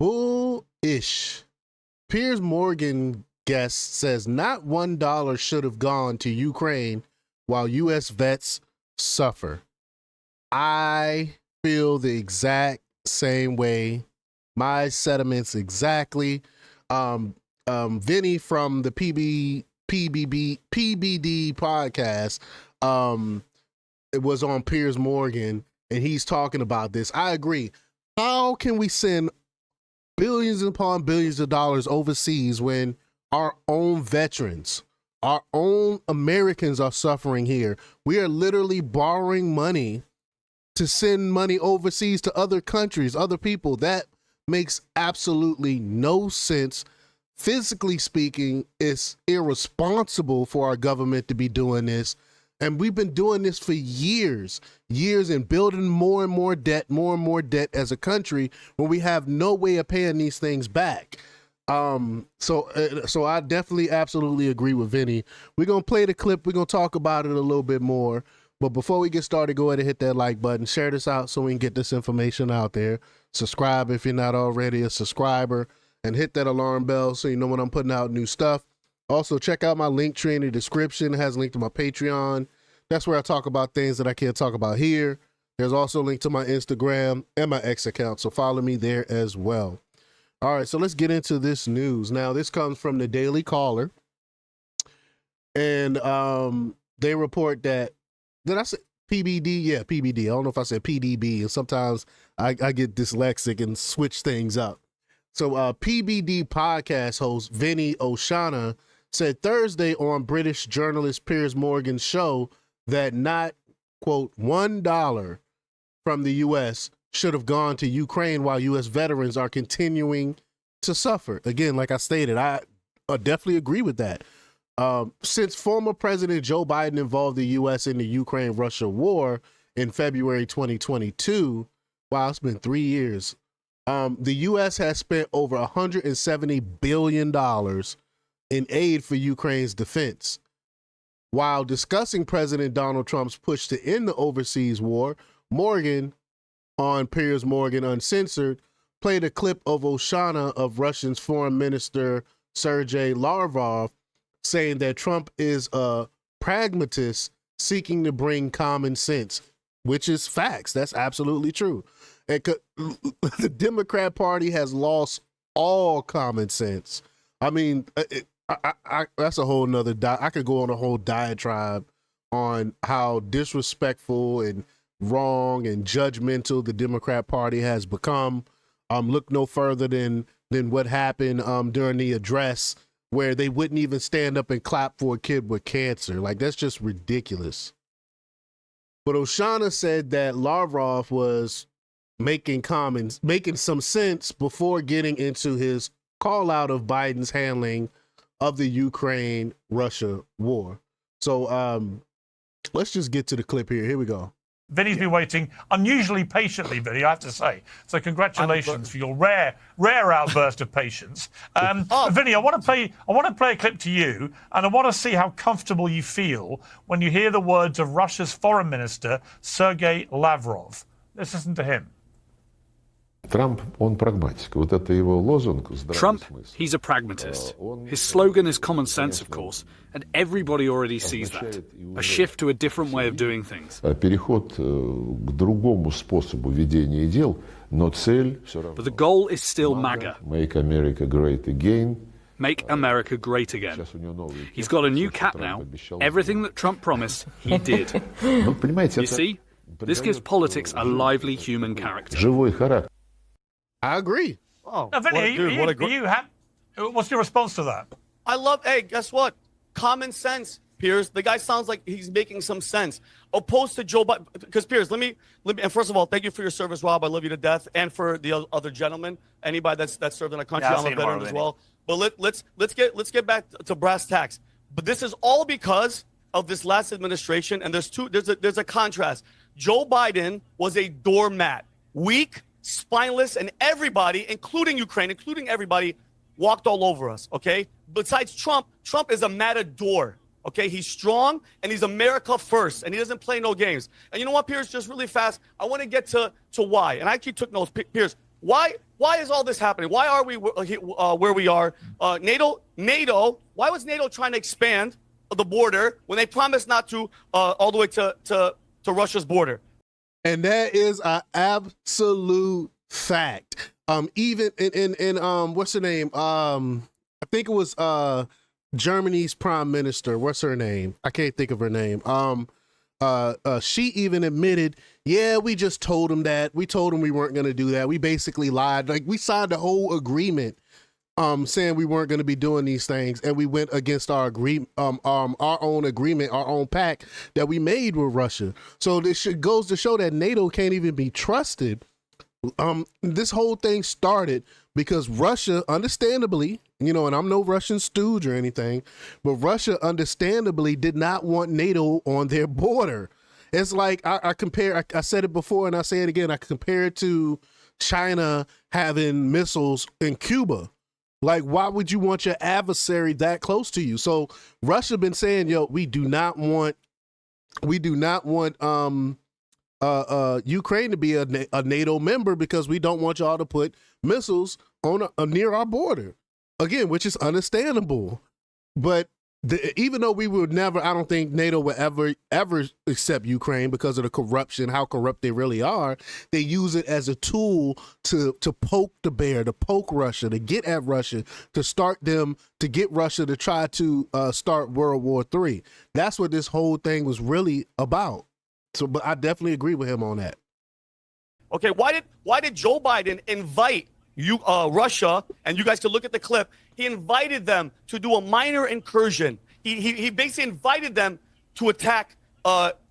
Bullish. Piers Morgan guest says not $1 should have gone to Ukraine while U.S. vets suffer. I feel the exact same way. My sentiments exactly. Vinny from the PBD podcast, it was on Piers Morgan, and he's talking about this. I agree. How can we send billions upon billions of dollars overseas when our own veterans, our own Americans are suffering here? We are literally borrowing money to send money overseas to other countries, other people. That makes absolutely no sense. Physically speaking, it's irresponsible for our government to be doing this. And we've been doing this for years and building more and more debt as a country when we have no way of paying these things back. So I definitely absolutely agree with Vinny. We're going to play the clip. We're going to talk about it a little bit more. But before we get started, go ahead and hit that like button. Share this out so we can get this information out there. Subscribe if you're not already a subscriber. And hit that alarm bell so you know when I'm putting out new stuff. Also, check out my link tree in the description. It has a link to my Patreon. That's where I talk about things that I can't talk about here. There's also a link to my Instagram and my X account, so follow me there as well. All right, so let's get into this news. Now, this comes from the Daily Caller. And they report that, did I say PBD? Yeah, PBD. I don't know if I said PDB, and sometimes I get dyslexic and switch things up. So PBD podcast host Vinny Oshana said Thursday on British journalist Piers Morgan's show that not, quote, $1 from the U.S. should have gone to Ukraine while U.S. veterans are continuing to suffer. Again, like I stated, I definitely agree with that. Since former President Joe Biden involved the U.S. in the Ukraine-Russia war in February 2022, wow, it's been 3 years. The U.S. has spent over $170 billion in aid for Ukraine's defense. While discussing President Donald Trump's push to end the overseas war, Morgan, on Piers Morgan Uncensored, played a clip of Oshana of Russia's Foreign Minister Sergei Lavrov saying that Trump is a pragmatist seeking to bring common sense, which is facts. That's absolutely true. And the Democrat Party has lost all common sense. I mean, that's a whole nother, I could go on a whole diatribe on how disrespectful and wrong and judgmental the Democrat Party has become. Look no further than what happened during the address where they wouldn't even stand up and clap for a kid with cancer. Like, that's just ridiculous. But Oshana said that Lavrov was making some sense before getting into his call out of Biden's handling of the Ukraine-Russia war. So let's just get to the clip here. Here we go. Vinny's been waiting unusually patiently, Vinny, I have to say. So congratulations for your rare outburst of patience. Vinny, I want to play a clip to you, and I want to see how comfortable you feel when you hear the words of Russia's Foreign Minister Sergei Lavrov. Let's listen to him. Trump, he's a pragmatist. His slogan is common sense, of course, and everybody already sees that. A shift to a different way of doing things. But the goal is still MAGA. Make America great again. Make America great again. He's got a new cap now. Everything that Trump promised, he did. You see, this gives politics a lively human character. I agree. Oh, now, Vinny, what's your response to that? Hey, guess what? Common sense, Piers. The guy sounds like he's making some sense. Opposed to Joe Biden, because Piers, let me. And first of all, thank you for your service, Rob. I love you to death, and for the other gentlemen, anybody that's served in our country, I'm a veteran as well. But let's get back to brass tacks. But this is all because of this last administration, and there's a contrast. Joe Biden was a doormat, weak, spineless, and everybody, including Ukraine, including everybody, walked all over us, okay? Besides Trump is a matador, okay? He's strong, and he's America first, and he doesn't play no games. And you know what, Piers, just really fast, I want to get to why. And I actually took notes. Piers, Why is all this happening? Why are we where we are? NATO. Why was NATO trying to expand the border when they promised not to all the way to Russia's border? And that is an absolute fact. Even in what's her name? I think it was Germany's prime minister. What's her name? I can't think of her name. She even admitted, yeah, we just told him that. We told him we weren't going to do that. We basically lied. Like, we signed a whole agreement saying we weren't going to be doing these things, and we went against our own agreement, our own pact that we made with Russia. So this goes to show that NATO can't even be trusted. This whole thing started because Russia, understandably, and I'm no Russian stooge or anything, but Russia understandably did not want NATO on their border. It's like I said it before and I say it again, I compare it to China having missiles in Cuba. Like, why would you want your adversary that close to you? So Russia been saying, yo, we do not want Ukraine to be a NATO member because we don't want y'all to put missiles on near our border. Again, which is understandable. But even though we would never, I don't think NATO would ever accept Ukraine because of the corruption, how corrupt they really are. They use it as a tool to poke the bear, to poke Russia, to get at Russia, to get Russia to try to start World War III. That's what this whole thing was really about. So, but I definitely agree with him on that. Okay, why did Joe Biden invite Russia? And you guys can look at the clip. He invited them to do a minor incursion. He basically invited them to attack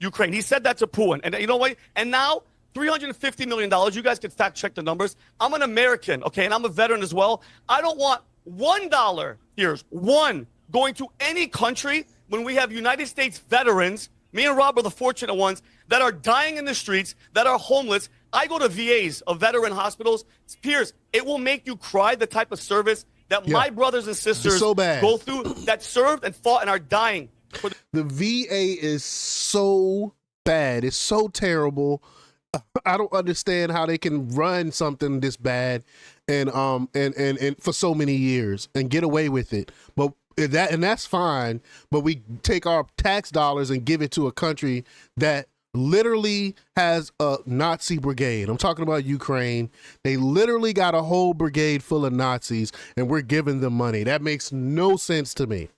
Ukraine. He said that to Putin. And you know what? And now $350 million. You guys can fact check the numbers. I'm an American, okay, and I'm a veteran as well. I don't want $1. Here's one going to any country when we have United States veterans. Me and Rob are the fortunate ones that are dying in the streets, that are homeless. I go to VAs, of veteran hospitals. Piers, it will make you cry, the type of service that my brothers and sisters go through, that served and fought and are dying. The VA is so bad. It's so terrible. I don't understand how they can run something this bad and for so many years and get away with it. But that's fine, but we take our tax dollars and give it to a country that literally has a Nazi brigade. I'm talking about Ukraine. They literally got a whole brigade full of Nazis, and we're giving them money. That makes no sense to me.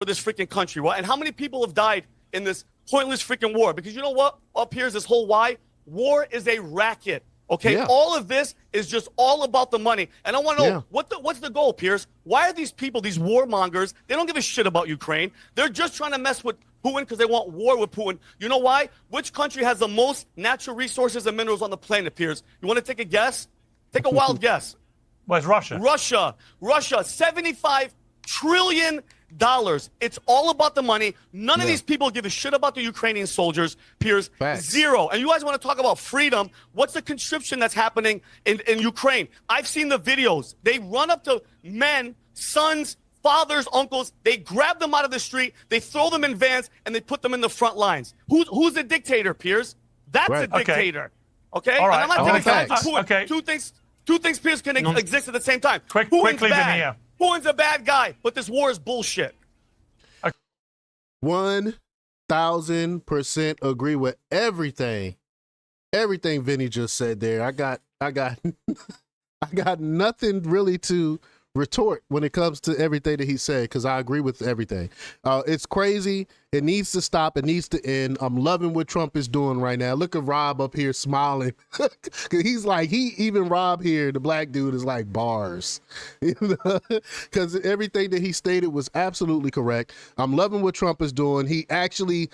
For this freaking country, right? And how many people have died in this pointless freaking war? Because you know what? Up here's this whole why. War is a racket. Okay, all of this is just all about the money. And I want to know, what's the goal, Piers? Why are these people, these warmongers, they don't give a shit about Ukraine. They're just trying to mess with Putin because they want war with Putin. You know why? Which country has the most natural resources and minerals on the planet, Piers? You want to take a guess? Take a wild guess. Where's Russia? Russia, $75 trillion. It's all about the money. None of these people give a shit about the Ukrainian soldiers, Piers. Facts. Zero. And you guys want to talk about freedom? What's the conscription that's happening in Ukraine? I've seen the videos. They run up to men, sons, fathers, uncles. They grab them out of the street. They throw them in vans and they put them in the front lines. Who's the dictator, Piers? That's a dictator. Okay? All right. And I'm not taking facts. Putin. Two things, Piers, can exist at the same time. Quickly, Vinia. Putin's a bad guy, but this war is bullshit. 1000% agree with everything Vinny just said there. I got nothing really to retort when it comes to everything that he said, because I agree with everything. It's crazy. It needs to stop. It needs to end. I'm loving what Trump is doing right now. Look at Rob up here smiling. He's like, even Rob here, the black dude, is like bars. Because everything that he stated was absolutely correct. I'm loving what Trump is doing. He actually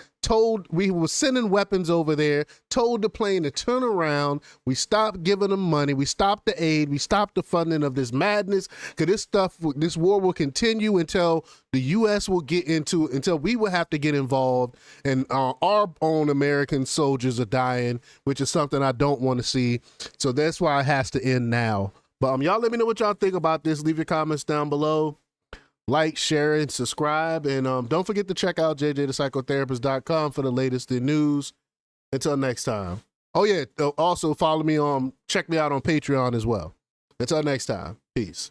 we were sending weapons over there, told the plane to turn around. We stopped giving them money. We stopped the aid. We stopped the funding of this madness. Because this war will continue until the U.S. will get into it, until we will have to get involved, and our own American soldiers are dying, which is something I don't want to see. So that's why it has to end now. But y'all let me know what y'all think about this. Leave your comments down below. Like, share, and subscribe. And don't forget to check out jjthepsychotherapist.com for the latest in news. Until next time. Oh, yeah. Also, follow me check me out on Patreon as well. Until next time. Peace.